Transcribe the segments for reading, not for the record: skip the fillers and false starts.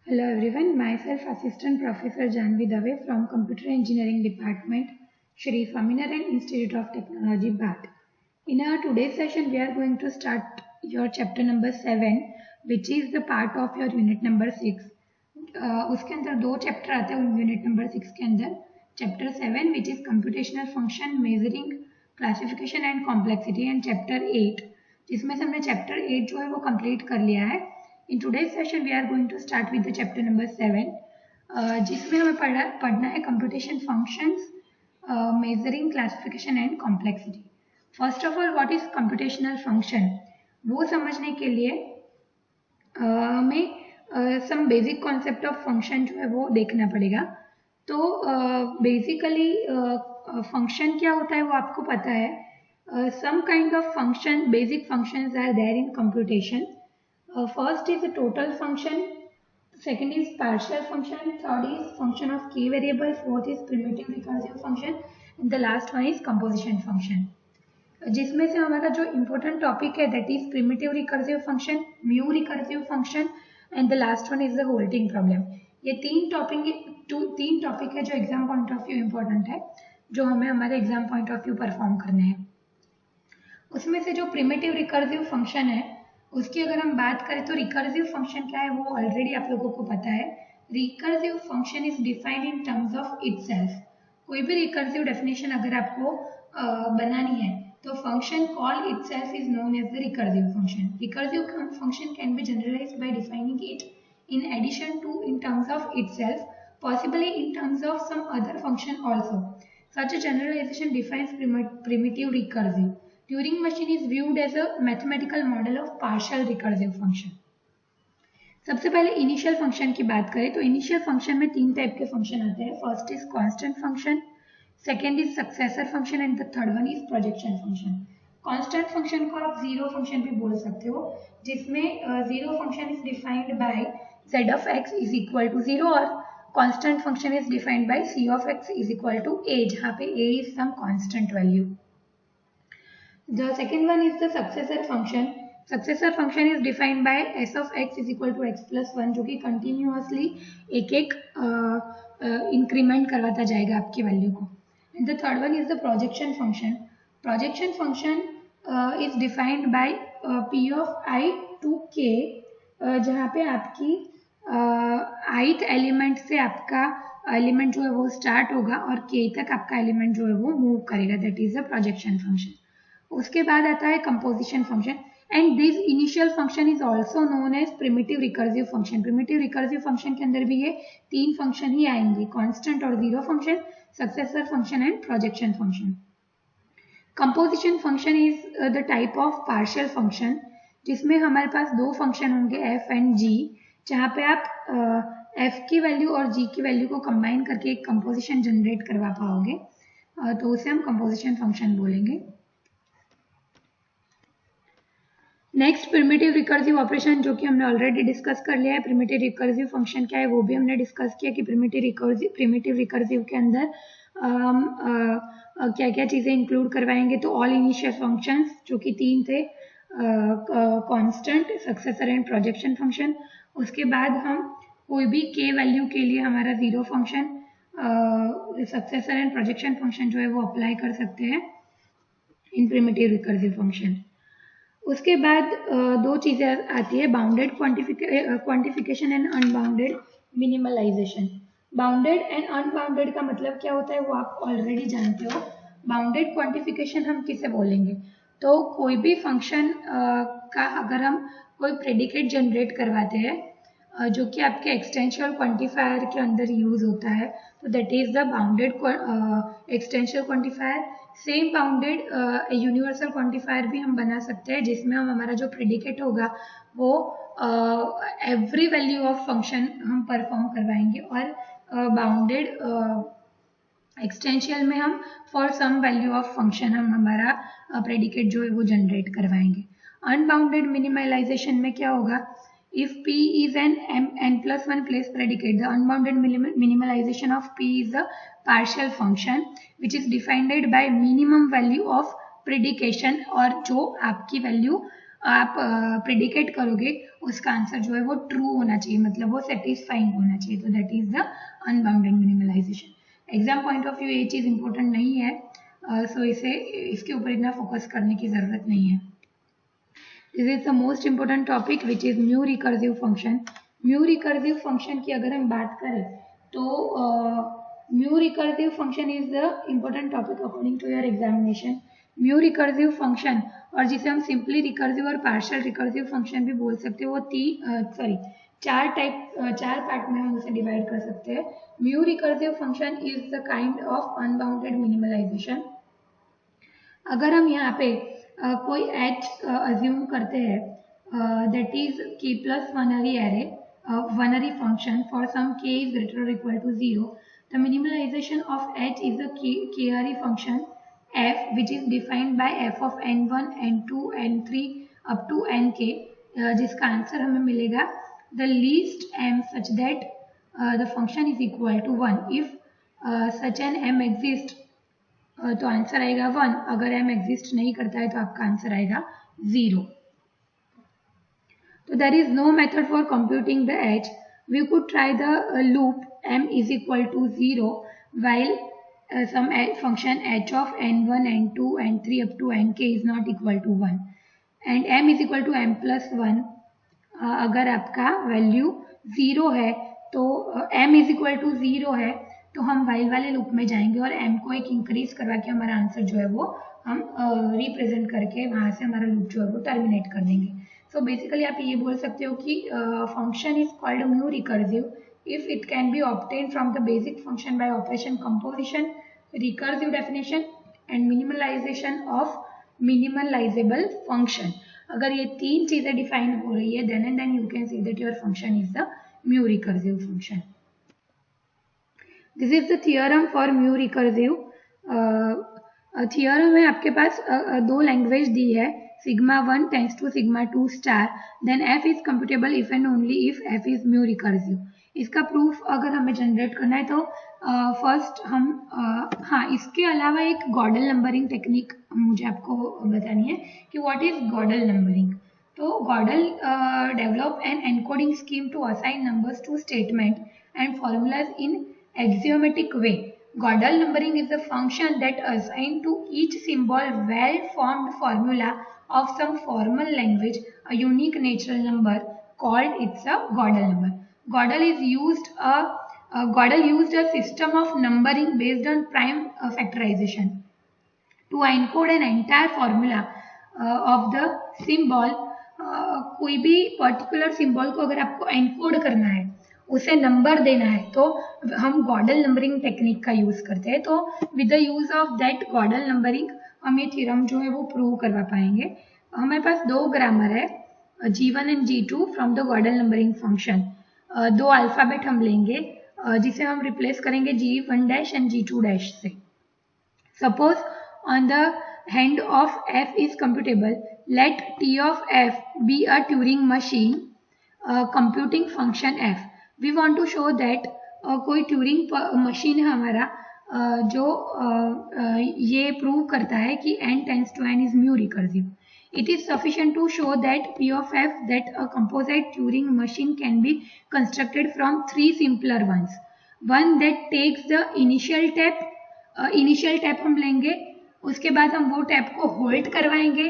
Hello everyone, myself Assistant Professor Janvi Dave from Computer Engineering Department, Shri Swaminarayan Institute of Technology, BAT. In our today's session, we are going to start your chapter number 7, which is the part of your unit number 6. उसके अंदर दो chapter आते हैं unit number 6 के अंदर. Chapter 7 which is computational function, measuring, classification and complexity, and chapter 8 जिसमें से हमने चैप्टर 8 जो है वो कंप्लीट कर लिया है. In today's session, we are going to start with the chapter number 7, जिसमें हमें पढ़ना है computation functions, measuring, classification and complexity. First of all, what is computational function? वो समझने के लिए हमें some basic concept of function जो है वो देखना पड़ेगा. तो basically function क्या होता है वो आपको पता है. Some kind of function, basic functions are there in computation. First is a total function, second is partial function, third is function of key variable, fourth is primitive recursive function, and the last one is composition function. जिसमें से हमारा जो important topic है that is primitive recursive function, mu recursive function, and the last one is the halting problem. ये तीन topic है जो exam point of view important है, जो हमें हमारे exam point of view perform करने हैं. उसमें से जो प्रिमिटिव रिकर्सिव फंक्शन है उसकी अगर हम बात करें तो रिकर्सिव फंक्शन क्या है वो ऑलरेडी आप लोगों को पता है. Recursive function is defined in terms of itself. कोई भी रिकर्सिव डेफिनेशन अगर आपको बनानी है तो function call itself is known as the recursive function. Recursive function can be generalised by defining it in addition to in terms of itself, possibly in terms of some other function also. Such a generalization defines primitive recursive. Turing machine is viewed as a mathematical model of partial recursive function. सबसे पहले initial function की बात करें तो initial function में तीन type के function आते हैं. First is constant function, second is successor function and the third one is projection function. Constant function को आप जीरो फंक्शन भी बोल सकते हो, जिसमें zero function is defined by z of x is equal to 0 और constant function is defined by c of x is equal to a, जहाँ पे a is some constant value. The second one is the successor function. Successor function is defined by s of x is equal to x plus 1, जो कि continuously एक increment करवाता जाएगा आपकी value को. And the third one is the projection function. Projection function is defined by p of i to k, जहाँ पे आपकी ith एलिमेंट से आपका एलिमेंट जो है वो स्टार्ट होगा और k तक आपका एलिमेंट जो है वो मूव करेगा. That is the projection function. उसके बाद आता है composition function and this initial function is also known as primitive recursive function. Primitive recursive function के अंदर भी ये तीन फंक्शन ही आएंगे, कांस्टेंट और zero function, successor function and projection function. Composition function is the type of partial function जिसमें हमारे पास दो फंक्शन होंगे f एंड g, जहाँ पे आप f की वैल्यू और g की वैल्यू को कंबाइन करके एक कंपोजिशन जनरेट करवा पाओगे, तो उसे हम कंपोजिशन फंक्शन बोलेंगे. नेक्स्ट प्रिमिटिव रिकर्सिव ऑपरेशन, जो कि हमने ऑलरेडी डिस्कस कर लिया है. प्रिमिटिव रिकर्सिव फंक्शन क्या है वो भी हमने डिस्कस किया कि प्रिमिटिव रिकर्सिव के अंदर क्या क्या चीज़ें इंक्लूड करवाएंगे. तो ऑल इनिशियल फंक्शंस जो कि तीन थे, constant, successor and projection function. उसके बाद हम कोई भी k वैल्यू के लिए हमारा zero function, successor and projection function जो है वो अप्लाई कर सकते हैं इन प्रिमिटिव रिकर्सिव फंक्शन. उसके बाद दो चीज़ें आती है, bounded quantification and unbounded minimalization. Bounded and unbounded का मतलब क्या होता है वो आप ऑलरेडी जानते हो. बाउंडेड क्वांटिफिकेशन हम किसे बोलेंगे, तो कोई भी फंक्शन का अगर हम कोई प्रेडिकेट जनरेट करवाते हैं जो कि आपके एक्सटेंशियल क्वांटिफायर के अंदर यूज होता है, तो that is the bounded existential quantifier. Same bounded universal quantifier भी हम बना सकते हैं जिसमें हम हमारा जो प्रेडिकेट होगा वो एवरी वैल्यू ऑफ फंक्शन हम परफॉर्म करवाएंगे और बाउंडेड एक्सटेंशियल में हम for some value of function हम हमारा प्रेडिकेट जो है वो जनरेट करवाएंगे. अनबाउंडेड मिनिमलाइजेशन में क्या होगा, if p is an n+1 place predicate, the unbounded minimalization of p is a partial function which is defined by minimum value of predication, और जो आपकी वैल्यू आप प्रिडिकेट करोगे उसका आंसर जो है वो ट्रू होना चाहिए, मतलब वो सेटिस्फाइंग होना चाहिए। तो that is the unbounded minimalization. Exam point of view ये चीज़ इंपॉर्टेंट नहीं है, सो इसके ऊपर इतना फोकस करने की ज़रूरत नहीं है। This is the most important topic which is mu recursive function. Mu recursive function की अगर हम बात करें तो mu recursive function is the important topic according to your examination. Mu recursive function, और जिसे हम सिंपली रिकर्सिव और पार्शियल रिकर्सिव फंक्शन भी बोल सकते हैं, वो चार पार्ट में हम उसे डिवाइड कर सकते हैं। Mu recursive function is the kind of unbounded minimalization. अगर हम यहाँ पे कोई h अज्यूम करते हैं that is k plus unary array unary function for some k is greater और equal to 0, the minimalization of h is the k-ary function f which is defined by f of n1 n2 n3 up to nk, जिसका answer हमें मिलेगा the least m such that the function is equal to 1 if such an m exists, तो answer आएगा 1। अगर m exist नहीं करता है तो आपका आंसर आएगा 0। तो there is no method for computing the h. We could try the loop m is equal to 0 while some function h of n1 n2 n3 up to nk is not equal to 1 and m is equal to m plus 1। अगर आपका value 0 है तो m is equal to 0 है तो हम while वाले loop में जाएंगे और m को एक इंक्रीज करवा के हमारा आंसर जो है वो हम रिप्रेजेंट करके वहाँ से हमारा लूप जो है वो टर्मिनेट कर देंगे। सो बेसिकली आप ये बोल सकते हो कि function is called mu recursive if it can be obtain from the basic function by operation composition, recursive definition and minimalization of minimalizable function. अगर ये तीन चीजें डिफाइन हो रही है then and then you can see that your function is the mu recursive function. This is the theorem for mu recursive. Theorem में आपके पास दो लैंग्वेज दी है, sigma 1 tends to sigma 2 star, then f is computable if and only if f is mu recursive. इसका proof अगर हमें generate करना है तो फर्स्ट हम हाँ, इसके अलावा एक गॉडल नंबरिंग टेक्निक मुझे आपको बतानी है कि व्हाट इज गॉडल नंबरिंग। तो Gödel develop an encoding scheme to assign numbers to statement and formulas in axiomatic way. Gödel numbering is the function that assign to each symbol well-formed formula of some formal language a unique natural number called it's a Gödel number. Gödel used a system of numbering based on prime factorization to encode an entire formula of the symbol. कोई भी particular symbol को अगर आपको encode करना है, उसे number देना है, तो हम गॉडल नंबरिंग टेक्निक का यूज करते हैं। तो with the use of that गॉडल numbering हम ये थ्योरम जो है वो प्रूव करवा पाएंगे। हमारे पास दो ग्रामर है G1 and G2 from the Gödel numbering function. दो अल्फाबेट हम लेंगे जिसे हम रिप्लेस करेंगे G1 dash and G2 dash से। Suppose on the hand of f is computable, let t of f be a Turing machine computing function f। We want to show that कोई Turing machine है हमारा जो ये prove करता है कि n tends to n is mu recursive. It is sufficient to show that P of f that a composite Turing machine can be constructed from three simpler ones. One that takes the initial tap हम लेंगे, उसके बाद हम वो tap को hold करवाएंगे,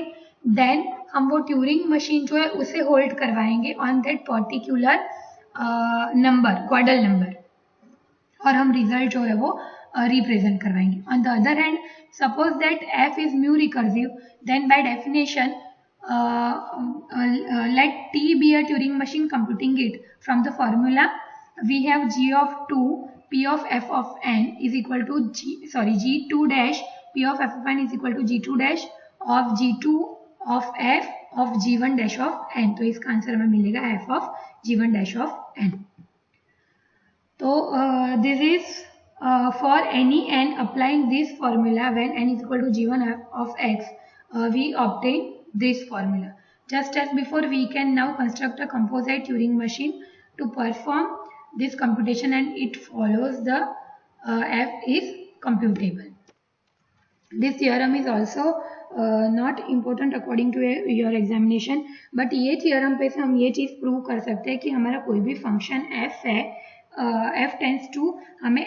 then हम वो ट्यूरिंग मशीन जो है उसे होल्ड करवाएंगे on that particular number गॉडल number, और हम रिजल्ट जो है वो रिप्रेजेंट करवाएंगे। On the other hand suppose that f is mu recursive, then by definition let t be a Turing machine computing it. From the formula we have g of 2 p of f of n is equal to g2 dash p of f of n is equal to g2 dash of g2 of f of g1 dash of n। तो इसका answer हमें मिलेगा f of g1 dash of n। तो this is for any n applying this formula when n is equal to g1 of x, we obtain this formula. Just as before, we can now construct a composite Turing machine to perform this computation, and it follows the f is computable. This theorem is also not important according to your examination, but ये theorem पे से हम ये चीज़ prove कर सकते हैं कि हमारा कोई भी फंक्शन f है, f टेंस टू हमें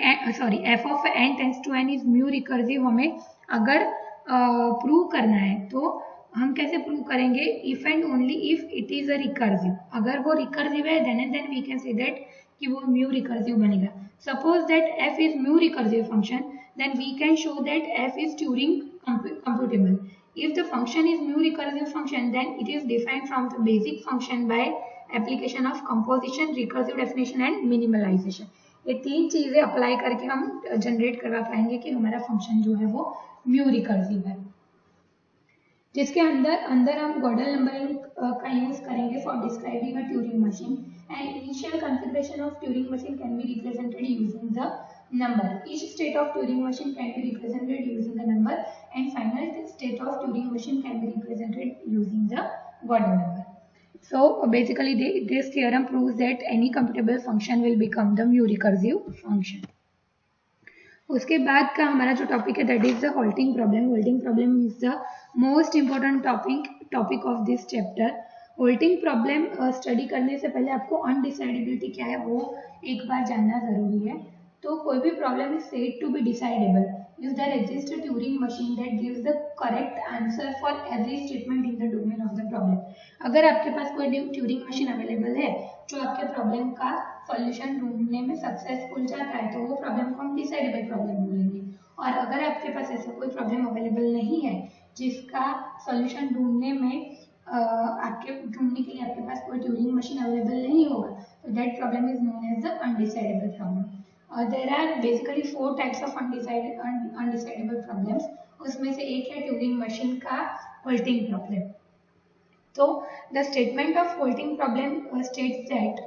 f of n tends to n is mu recursive, हमें अगर प्रूव करना है तो हम कैसे प्रूव करेंगे? If and only if it is a recursive, अगर वो रिकर्सिव है then and then we can say that कि वो म्यू रिकर्सिव बनेगा. Suppose that f is mu recursive function, then we can show that f is Turing computable. If the function is mu recursive function, then it is defined from the basic function by application of composition, recursive definition and minimalization. ये तीन चीजें apply करके हम generate करवा पाएंगे कि हमारा function जो है वो म्यू रिकर्सिव है, जिसके अंदर हम गॉडल नंबरिंग का यूज करेंगे for describing a Turing machine. And initial configuration of Turing machine can be represented using the number. Each state of Turing machine can be represented using a number, and final state of Turing machine can be represented using the Gödel number. So basically this theorem proves that any computable function will become the mu recursive function. उसके बाद का हमारा जो topic है that is the halting problem. Halting problem is the most important topic of this chapter. Halting problem study करने से पहले आपको अनडिसाइडेबिलिटी क्या है वो एक बार जानना जरूरी है. तो कोई भी problem is said to be decidable if there exists a Turing machine that gives the correct answer for every statement in the domain of the problem. अगर आपके पास कोई ट्यूरिंग मशीन अवेलेबल है जो आपके प्रॉब्लम का सॉल्यूशन ढूंढने में successful जाता है तो वो प्रॉब्लम को हम डिसाइडेबल प्रॉब्लम बोलेंगे. और अगर आपके पास ऐसा कोई प्रॉब्लम अवेलेबल नहीं है जिसका सॉल्यूशन ढूंढने के लिए आपके पास कोई ट्यूरिंग मशीन अवेलेबल नहीं होगा तो that problem is known as the undecidable problem. There are basically 4 types of undecidable problems. उसमें से एक है ट्यूरिंग मशीन का होल्टिंग प्रॉब्लम. तो the statement of halting problem states that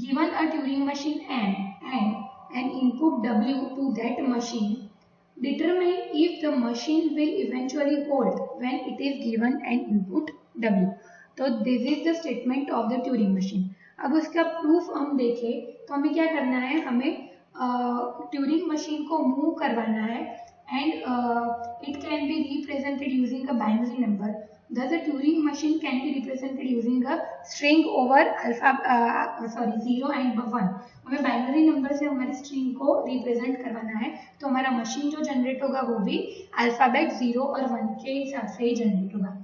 given a Turing machine M and an input W to that machine, determine if the machine will eventually hold when it is given an input W. तो this is the statement of the Turing machine. अब उसका proof हम देखें तो हमें क्या करना है, हमें ट्यूरिंग मशीन को मूव करवाना है and it can be represented using a binary number. Thus a Turing machine can be represented using a string over alpha 0 and 1. हमें बाइनरी नंबर से हमारी स्ट्रिंग को रिप्रेजेंट करवाना है तो हमारा मशीन जो जनरेट होगा वो भी अल्फाबेट 0 और 1 के हिसाब से ही जनरेट होगा.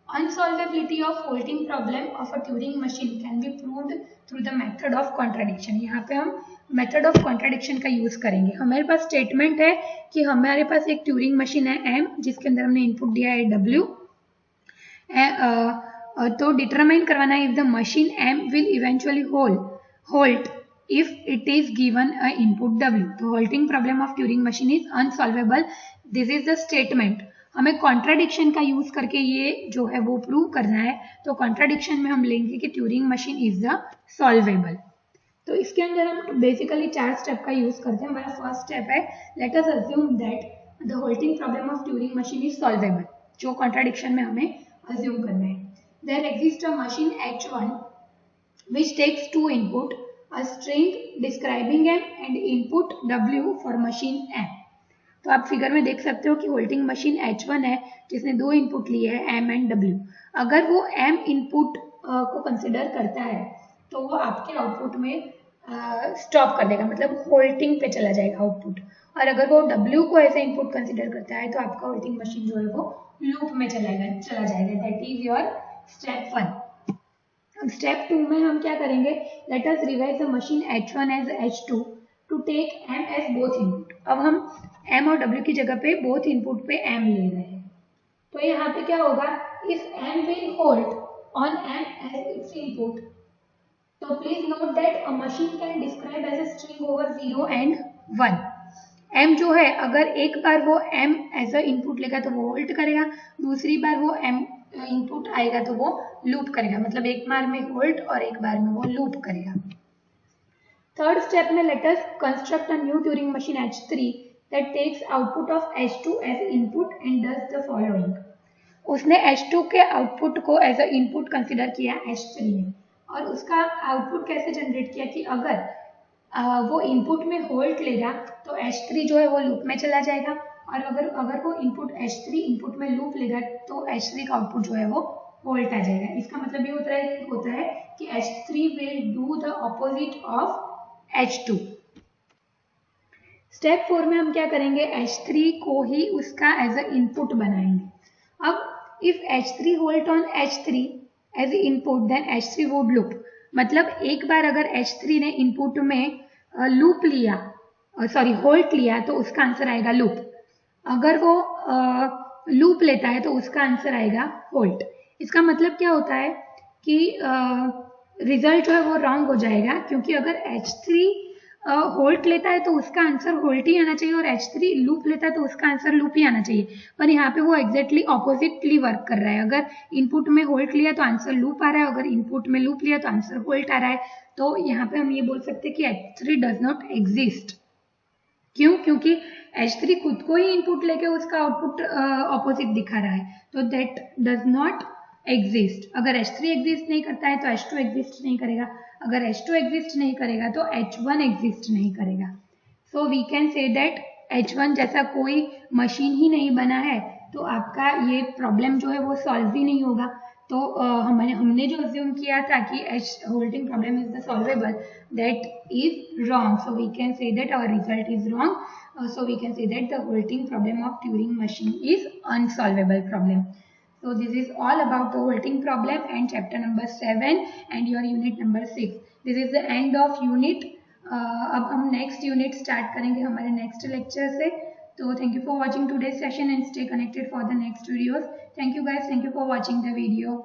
Unsolvability of holding problem of a Turing machine can be proved through the method of contradiction. यहाँ पे हम method of contradiction का यूज करेंगे. हमारे पास स्टेटमेंट है कि हमारे पास एक ट्यूरिंग मशीन है M जिसके अंदर हमने इनपुट दिया है W. तो डिटरमाइन करवाना है if the machine M will eventually hold if it is given a input W. तो holding problem of Turing machine is unsolvable. This is the statement. हमें कॉन्ट्राडिक्शन का यूज करके ये जो है वो प्रूव करना है. तो कॉन्ट्राडिक्शन में हम लेंगे कि Turing machine is the solvable. तो इसके अंदर हम बेसिकली 4 स्टेप का यूज करते हैं. हमारा फर्स्ट स्टेप है let us assume that the halting problem of Turing machine is solvable. जो कॉन्ट्राडिक्शन में हमें अज्यूम करना है. There exist a machine H1 which takes 2 input, a string describing M and input W for machine M. तो आप figure में देख सकते हो कि होल्डिंग मशीन H1 है जिसने 2 इनपुट लिए हैं M एंड W. अगर वो M इनपुट को कंसिडर करता है तो वो आपके आउटपुट में स्टॉप कर देगा, मतलब होल्डिंग पे चला जाएगा आउटपुट. और अगर वो W को ऐसे इनपुट कंसिडर करता है तो आपका होल्डिंग मशीन जो है वो लूप में चला जाएगा. That is your step 1. Step 2 में हम क्या करेंगे, let us revise the machine H1 as H2 to take M as both input. अब हम M और W की जगह पे बोथ इनपुट पे M ले रहे हैं. तो यहाँ पे क्या होगा, if M will halt on M as its input तो please note that a machine can describe as a string over 0 and 1. M जो है अगर एक बार वो M एज अ इनपुट लेगा तो वो होल्ड करेगा, दूसरी बार वो M इनपुट आएगा तो वो लूप करेगा, मतलब एक बार में होल्ड और एक बार में वो लूप करेगा. थर्ड स्टेप में let us construct a new Turing machine H3 that takes output of H2 as input and does the following. उसने H2 के आउटपुट को एज अ इनपुट कंसिडर किया H3 में और उसका आउटपुट कैसे जनरेट किया कि अगर वो इनपुट में होल्ड लेगा तो H3 जो है वो लूप में चला जाएगा और अगर वो इनपुट H3 इनपुट में लूप लेगा तो H3 का आउटपुट जो है वो वोल्ट आ जाएगा। इसका मतलब ये होता है कि H3 will do the opposite of H2। Step 4 में हम क्या करेंगे, H3 को ही उसका एज अ इनपुट बनाएंगे। अब if H3 hold on H3 as input then H3 would loop, मतलब एक बार अगर H3 ने इनपुट में लूप लिया, सॉरी होल्ट लिया, तो उसका आंसर आएगा लूप। अगर वो लूप लेता है तो उसका आंसर आएगा होल्ट। इसका मतलब क्या होता है कि रिजल्ट जो है वो रॉन्ग हो जाएगा, क्योंकि अगर H3 होल्ट लेता है तो उसका आंसर होल्ट ही आना चाहिए और H3 लूप लेता है तो उसका आंसर लूप ही आना चाहिए, पर यहाँ पे वो एग्जैक्टली ऑपोजिटली वर्क कर रहा है। अगर इनपुट में होल्ट लिया तो आंसर लूप आ रहा है, अगर इनपुट में लूप लिया तो आंसर होल्ट आ रहा है। तो यहाँ पे हम ये बोल सकते हैं कि H3 डज नॉट एग्जिस्ट। क्यों? क्योंकि H3 खुद को ही इनपुट लेके उसका आउटपुट ऑपोजिट दिखा रहा है, तो दैट डज नॉट एग्जिस्ट। अगर H3 एग्जिस्ट नहीं करता है तो H2 एग्जिस्ट नहीं करेगा, अगर H2 एग्जिस्ट नहीं करेगा तो H1 एग्जिस्ट नहीं करेगा। So we can say that H1 जैसा कोई मशीन ही नहीं बना है, तो आपका ये प्रॉब्लम जो है वो सॉल्व ही नहीं होगा। तो हमने जो अज्यूम किया था कि holding problem is the solvable, that is wrong. So we can say that our result is wrong. So we can say that the halting problem of Turing machine is unsolvable problem. So this is all about the halting problem and chapter number 7 and your unit number 6. This is the end of unit. अब हम next unit start करेंगे हमारे next lecture से। तो thank you for watching today's session and stay connected for the next videos. Thank you guys. Thank you for watching the video.